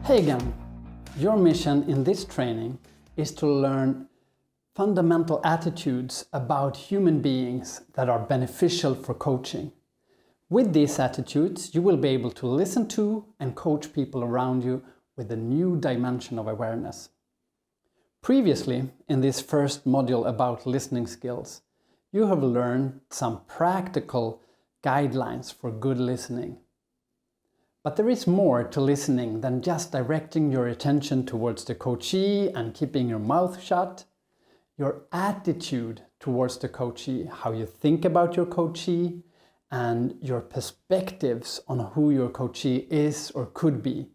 Hey again! Your mission in this training is to learn fundamental attitudes about human beings that are beneficial for coaching. With these attitudes, you will be able to listen to and coach people around you with a new dimension of awareness. Previously, in this first module about listening skills, you have learned some practical guidelines for good listening. But there is more to listening than just directing your attention towards the coachee and keeping your mouth shut. Your attitude towards the coachee, how you think about your coachee, and your perspectives on who your coachee is or could be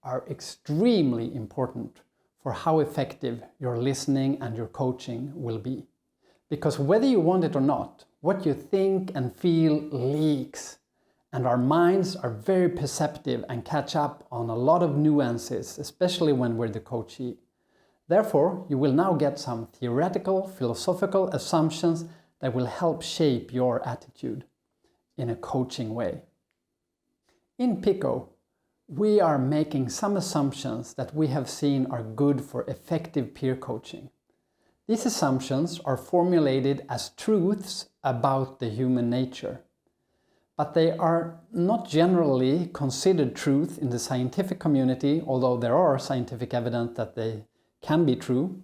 are extremely important for how effective your listening and your coaching will be. Because whether you want it or not, what you think and feel leaks. And our minds are very perceptive and catch up on a lot of nuances, especially when we're the coachee. Therefore, you will now get some theoretical, philosophical assumptions that will help shape your attitude in a coaching way. In PICO, we are making some assumptions that we have seen are good for effective peer coaching. These assumptions are formulated as truths about the human nature. But they are not generally considered truth in the scientific community, although there are scientific evidence that they can be true.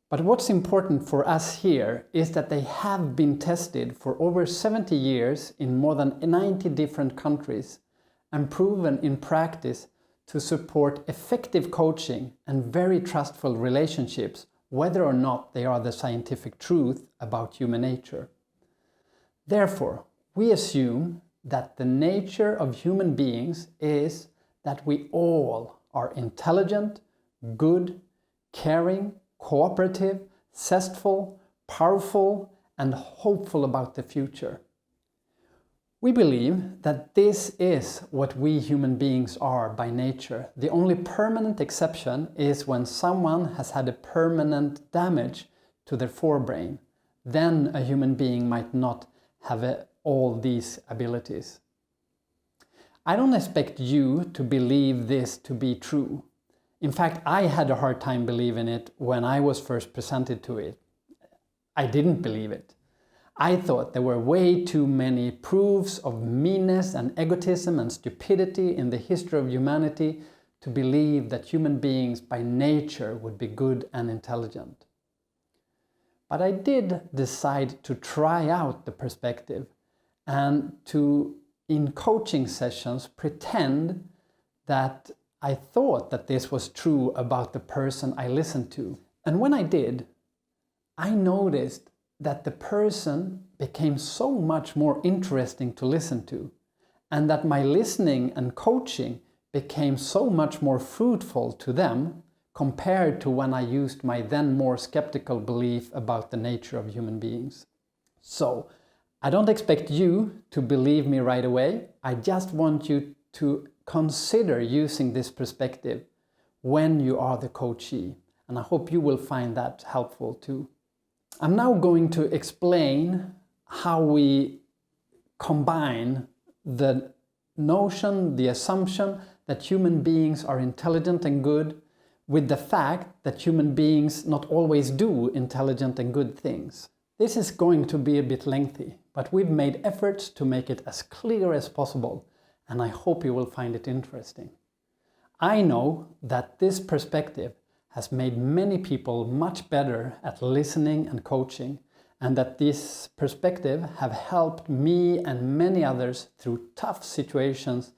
But what's important for us here is that they have been tested for over 70 years in more than 90 different countries and proven in practice to support effective coaching and very trustful relationships, whether or not they are the scientific truth about human nature. Therefore, we assume that the nature of human beings is that we all are intelligent, good, caring, cooperative, zestful, powerful, and hopeful about the future. We believe that this is what we human beings are by nature. The only permanent exception is when someone has had a permanent damage to their forebrain. Then a human being might not have all these abilities. I don't expect you to believe this to be true. In fact, I had a hard time believing it when I was first presented to it. I didn't believe it. I thought there were way too many proofs of meanness and egotism and stupidity in the history of humanity to believe that human beings by nature would be good and intelligent. But I did decide to try out the perspective and to, in coaching sessions, pretend that I thought that this was true about the person I listened to. And when I did, I noticed that the person became so much more interesting to listen to, and that my listening and coaching became so much more fruitful to them compared to when I used my then more skeptical belief about the nature of human beings. So, I don't expect you to believe me right away. I just want you to consider using this perspective when you are the coachee. And I hope you will find that helpful too. I'm now going to explain how we combine the notion, the assumption that human beings are intelligent and good with the fact that human beings not always do intelligent and good things. This is going to be a bit lengthy, but we've made efforts to make it as clear as possible, and I hope you will find it interesting. I know that this perspective has made many people much better at listening and coaching, and that this perspective have helped me and many others through tough situations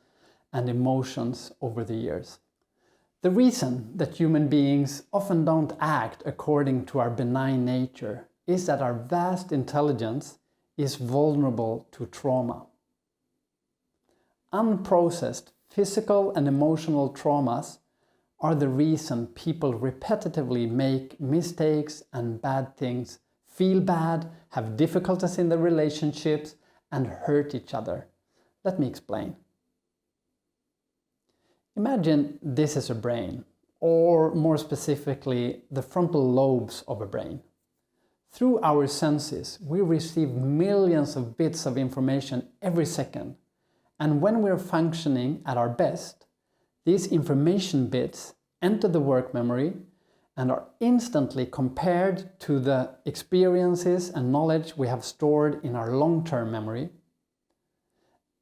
and emotions over the years. The reason that human beings often don't act according to our benign nature is that our vast intelligence is vulnerable to trauma. Unprocessed physical and emotional traumas are the reason people repetitively make mistakes and bad things, feel bad, have difficulties in their relationships, and hurt each other. Let me explain. Imagine this is a brain, or more specifically, the frontal lobes of a brain. Through our senses, we receive millions of bits of information every second. And when we're functioning at our best, These information bits enter the work memory and are instantly compared to the experiences and knowledge we have stored in our long-term memory.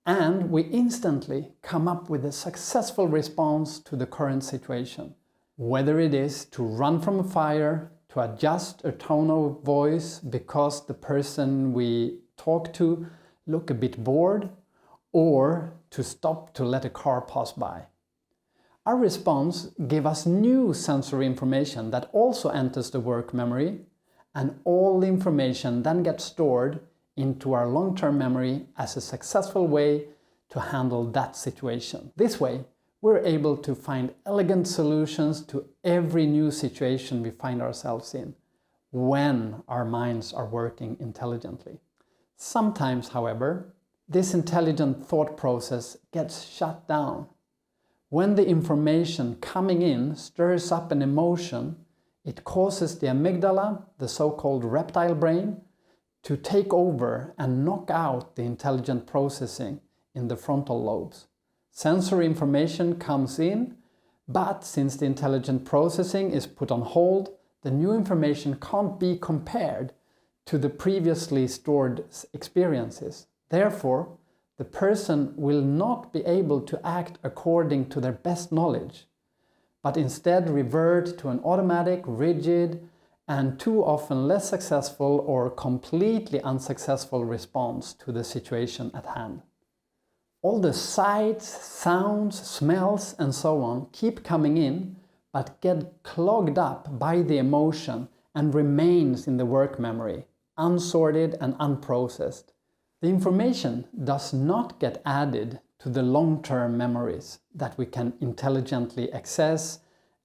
And we instantly come up with a successful response to the current situation. Whether it is to run from a fire, to adjust a tone of voice because the person we talk to look a bit bored, or to stop to let a car pass by. Our response gives us new sensory information that also enters the work memory, and all the information then gets stored into our long-term memory as a successful way to handle that situation. This way, we're able to find elegant solutions to every new situation we find ourselves in when our minds are working intelligently. Sometimes, however, this intelligent thought process gets shut down. When the information coming in stirs up an emotion, it causes the amygdala, the so-called reptile brain, to take over and knock out the intelligent processing in the frontal lobes. Sensory information comes in, but since the intelligent processing is put on hold, the new information can't be compared to the previously stored experiences. Therefore, the person will not be able to act according to their best knowledge, but instead revert to an automatic, rigid, and too often less successful or completely unsuccessful response to the situation at hand. All the sights, sounds, smells, and so on keep coming in, but get clogged up by the emotion and remains in the work memory, unsorted and unprocessed. The information does not get added to the long-term memories that we can intelligently access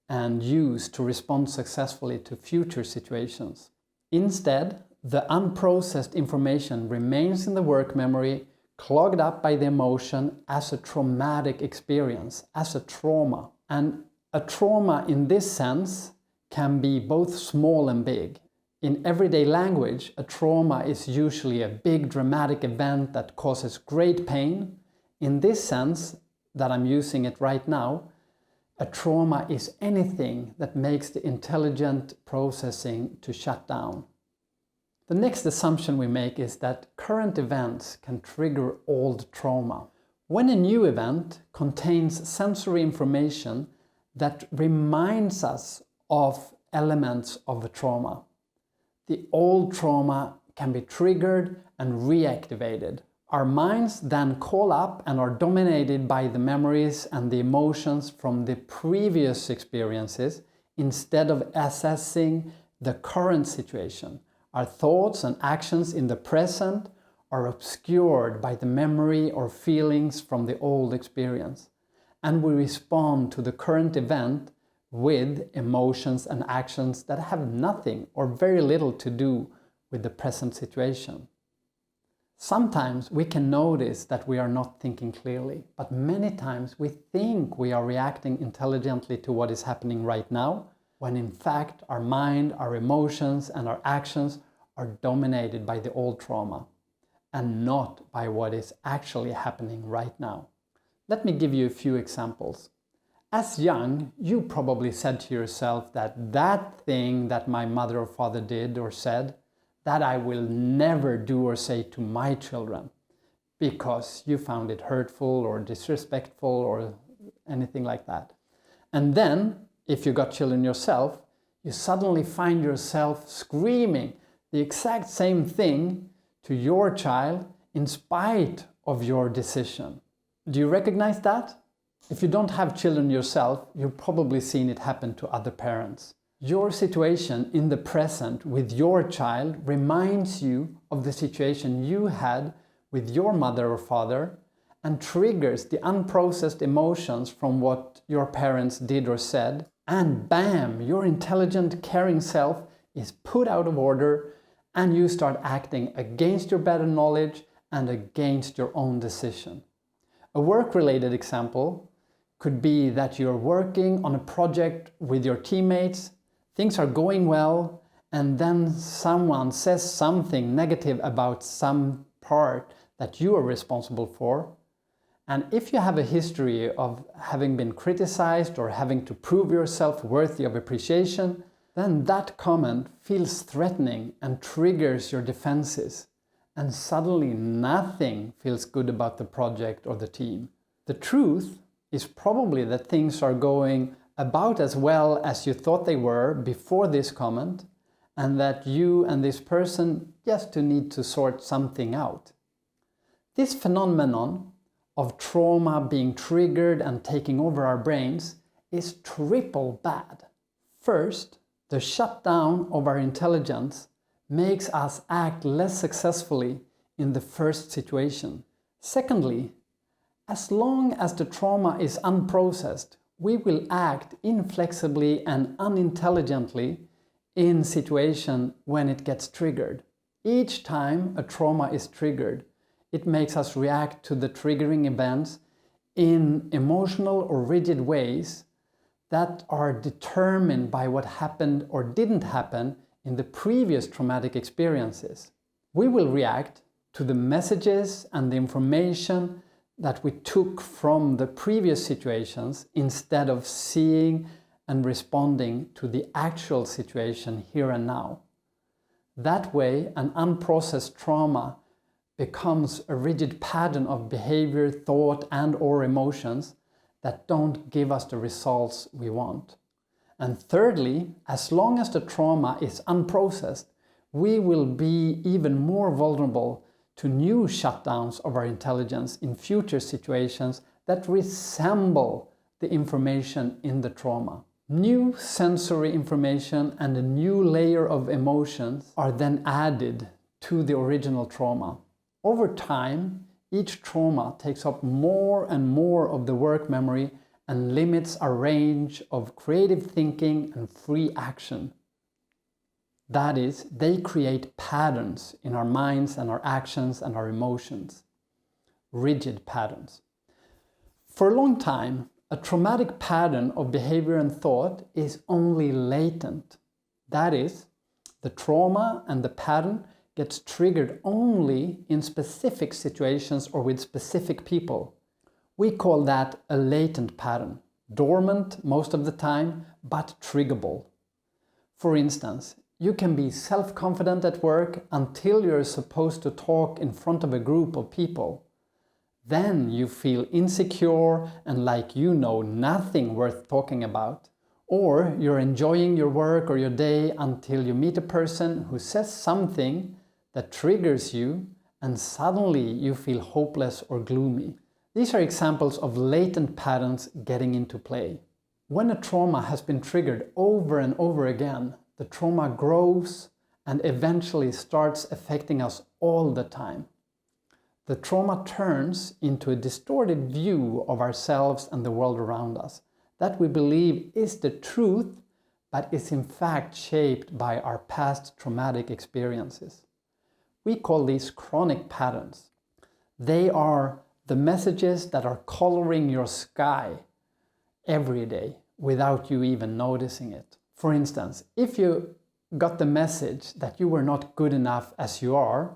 and use to respond successfully to future situations. Instead, the unprocessed information remains in the work memory, clogged up by the emotion as a traumatic experience, as a trauma. And a trauma in this sense can be both small and big. In everyday language, a trauma is usually a big dramatic event that causes great pain. In this sense, that I'm using it right now, a trauma is anything that makes the intelligent processing to shut down. The next assumption we make is that current events can trigger old trauma. When a new event contains sensory information that reminds us of elements of a trauma, the old trauma can be triggered and reactivated. Our minds then call up and are dominated by the memories and the emotions from the previous experiences instead of assessing the current situation. Our thoughts and actions in the present are obscured by the memory or feelings from the old experience, and we respond to the current event with emotions and actions that have nothing or very little to do with the present situation. Sometimes we can notice that we are not thinking clearly, but many times we think we are reacting intelligently to what is happening right now, when in fact our mind, our emotions and our actions are dominated by the old trauma and not by what is actually happening right now. Let me give you a few examples. As young, you probably said to yourself that thing that my mother or father did or said, that I will never do or say to my children, because you found it hurtful or disrespectful or anything like that. And then, if you got children yourself, you suddenly find yourself screaming the exact same thing to your child in spite of your decision. Do you recognize that? If you don't have children yourself, you've probably seen it happen to other parents. Your situation in the present with your child reminds you of the situation you had with your mother or father and triggers the unprocessed emotions from what your parents did or said. And bam, your intelligent, caring self is put out of order and you start acting against your better knowledge and against your own decision. A work-related example could be that you're working on a project with your teammates, things are going well, and then someone says something negative about some part that you are responsible for, And if you have a history of having been criticized or having to prove yourself worthy of appreciation, then that comment feels threatening and triggers your defenses. And suddenly nothing feels good about the project or the team. The truth is probably that things are going about as well as you thought they were before this comment, and that you and this person just need to sort something out. This phenomenon of trauma being triggered and taking over our brains is triple bad. First, the shutdown of our intelligence makes us act less successfully in the first situation. Secondly, as long as the trauma is unprocessed, we will act inflexibly and unintelligently in situation when it gets triggered. Each time a trauma is triggered, it makes us react to the triggering events in emotional or rigid ways that are determined by what happened or didn't happen in the previous traumatic experiences. We will react to the messages and the information that we took from the previous situations instead of seeing and responding to the actual situation here and now. That way, an unprocessed trauma becomes a rigid pattern of behavior, thought, and/or emotions that don't give us the results we want. And thirdly, as long as the trauma is unprocessed, we will be even more vulnerable to new shutdowns of our intelligence in future situations that resemble the information in the trauma. New sensory information and a new layer of emotions are then added to the original trauma. Over time, each trauma takes up more and more of the work memory and limits our range of creative thinking and free action. That is, they create patterns in our minds and our actions and our emotions. Rigid patterns. For a long time, a traumatic pattern of behavior and thought is only latent. That is, the trauma and the pattern gets triggered only in specific situations or with specific people. We call that a latent pattern, dormant most of the time, but triggerable. For instance, you can be self-confident at work until you're supposed to talk in front of a group of people. Then you feel insecure and like you know nothing worth talking about. Or you're enjoying your work or your day until you meet a person who says something that triggers you and suddenly you feel hopeless or gloomy. These are examples of latent patterns getting into play. When a trauma has been triggered over and over again, the trauma grows and eventually starts affecting us all the time. The trauma turns into a distorted view of ourselves and the world around us that we believe is the truth, but is in fact shaped by our past traumatic experiences. We call these chronic patterns. They are the messages that are coloring your sky every day without you even noticing it. For instance, if you got the message that you were not good enough as you are,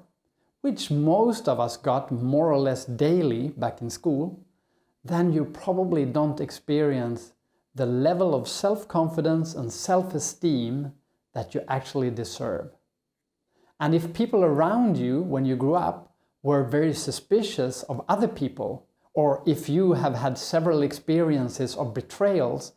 which most of us got more or less daily back in school, then you probably don't experience the level of self-confidence and self-esteem that you actually deserve. And if people around you, when you grew up, were very suspicious of other people, or if you have had several experiences of betrayals,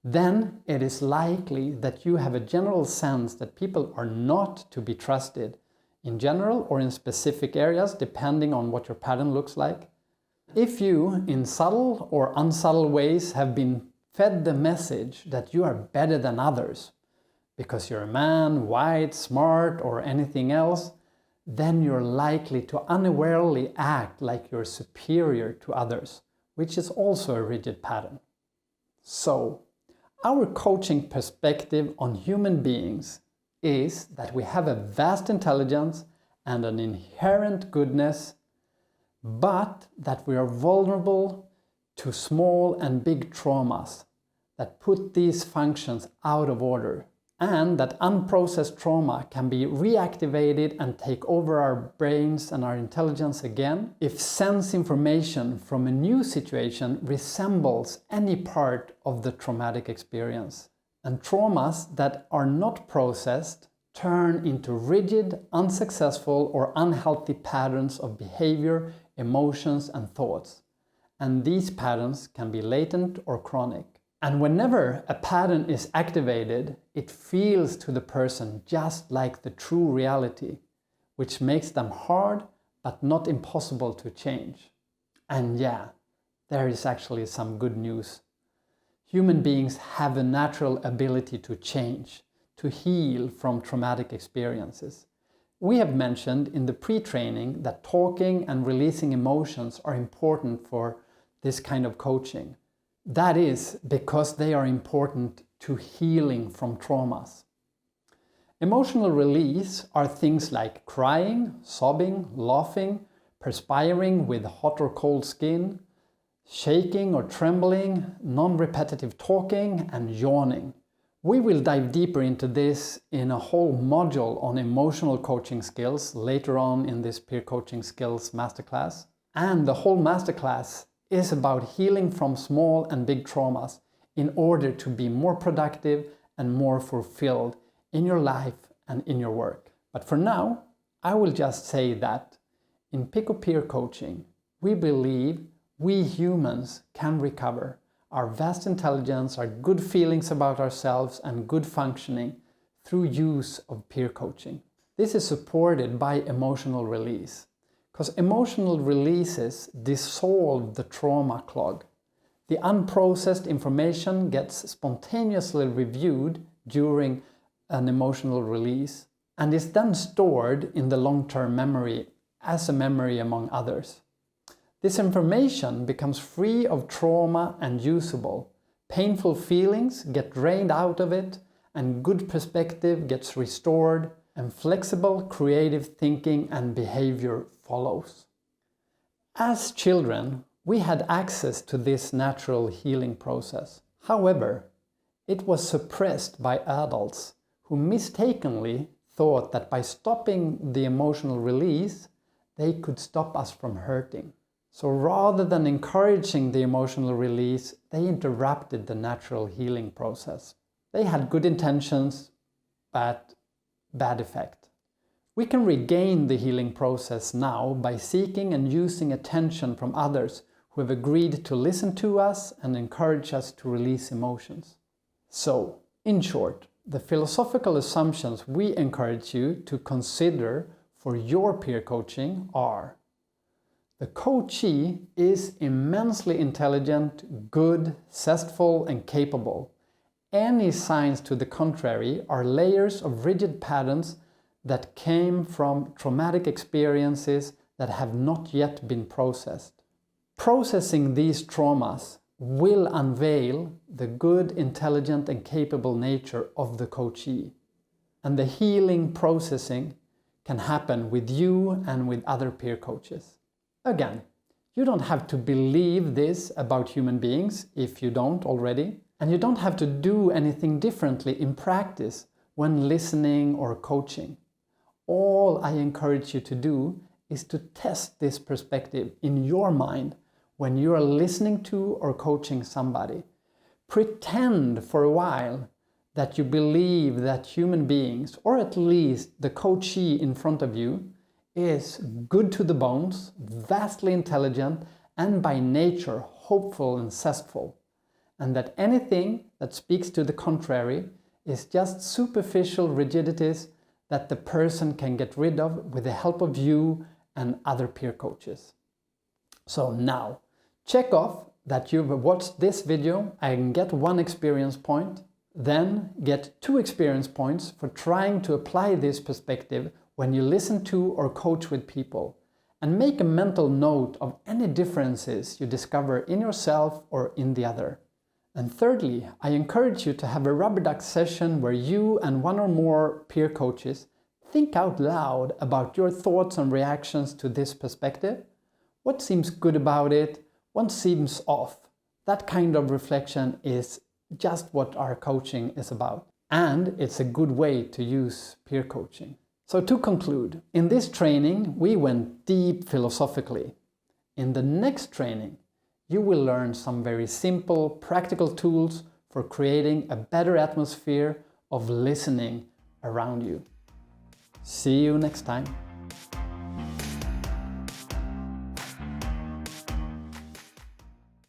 then it is likely that you have a general sense that people are not to be trusted in general or in specific areas, depending on what your pattern looks like. If you, in subtle or unsubtle ways, have been fed the message that you are better than others, because you're a man, white, smart, or anything else, then you're likely to unawarely act like you're superior to others, which is also a rigid pattern. So, our coaching perspective on human beings is that we have a vast intelligence and an inherent goodness, but that we are vulnerable to small and big traumas that put these functions out of order. and that unprocessed trauma can be reactivated and take over our brains and our intelligence again if sense information from a new situation resembles any part of the traumatic experience. And traumas that are not processed turn into rigid, unsuccessful, or unhealthy patterns of behavior, emotions, and thoughts. And these patterns can be latent or chronic. And whenever a pattern is activated, it feels to the person just like the true reality, which makes them hard but not impossible to change. And yeah, there is actually some good news. Human beings have a natural ability to change, to heal from traumatic experiences. We have mentioned in the pre-training that talking and releasing emotions are important for this kind of coaching. That is because they are important to healing from traumas. Emotional release are things like crying, sobbing, laughing, perspiring with hot or cold skin, shaking or trembling, non-repetitive talking, and yawning. We will dive deeper into this in a whole module on emotional coaching skills later on in this Peer Coaching Skills Masterclass. And the whole masterclass is about healing from small and big traumas in order to be more productive and more fulfilled in your life and in your work. But for now, I will just say that in Peer Coaching, we believe we humans can recover our vast intelligence, our good feelings about ourselves, and good functioning through use of peer coaching. This is supported by emotional release, because emotional releases dissolve the trauma clog. The unprocessed information gets spontaneously reviewed during an emotional release and is then stored in the long-term memory as a memory among others. This information becomes free of trauma and usable. Painful feelings get drained out of it, and good perspective gets restored, and flexible, creative thinking and behavior follows. As children, we had access to this natural healing process. However, it was suppressed by adults who mistakenly thought that by stopping the emotional release, they could stop us from hurting. So rather than encouraging the emotional release, they interrupted the natural healing process. They had good intentions, but bad effect. We can regain the healing process now by seeking and using attention from others who have agreed to listen to us and encourage us to release emotions. So, in short, the philosophical assumptions we encourage you to consider for your peer coaching are: the coachee is immensely intelligent, good, zestful, and capable. Any signs to the contrary are layers of rigid patterns that came from traumatic experiences that have not yet been processed. Processing these traumas will unveil the good, intelligent, and capable nature of the coachee. And the healing processing can happen with you and with other peer coaches. Again, you don't have to believe this about human beings if you don't already, and you don't have to do anything differently in practice when listening or coaching. All I encourage you to do is to test this perspective in your mind when you are listening to or coaching somebody. Pretend for a while that you believe that human beings, or at least the coachee in front of you, is good to the bones, vastly intelligent, and by nature hopeful and zestful, and that anything that speaks to the contrary is just superficial rigidities that the person can get rid of with the help of you and other peer coaches. So now, check off that you've watched this video and get 1 experience point, then get 2 experience points for trying to apply this perspective when you listen to or coach with people, and make a mental note of any differences you discover in yourself or in the other. And thirdly, I encourage you to have a rubber duck session where you and 1 or more peer coaches think out loud about your thoughts and reactions to this perspective. What seems good about it? What seems off? That kind of reflection is just what our coaching is about. and it's a good way to use peer coaching. So to conclude, in this training we went deep philosophically. In the next training, you will learn some very simple, practical tools for creating a better atmosphere of listening around you. See you next time.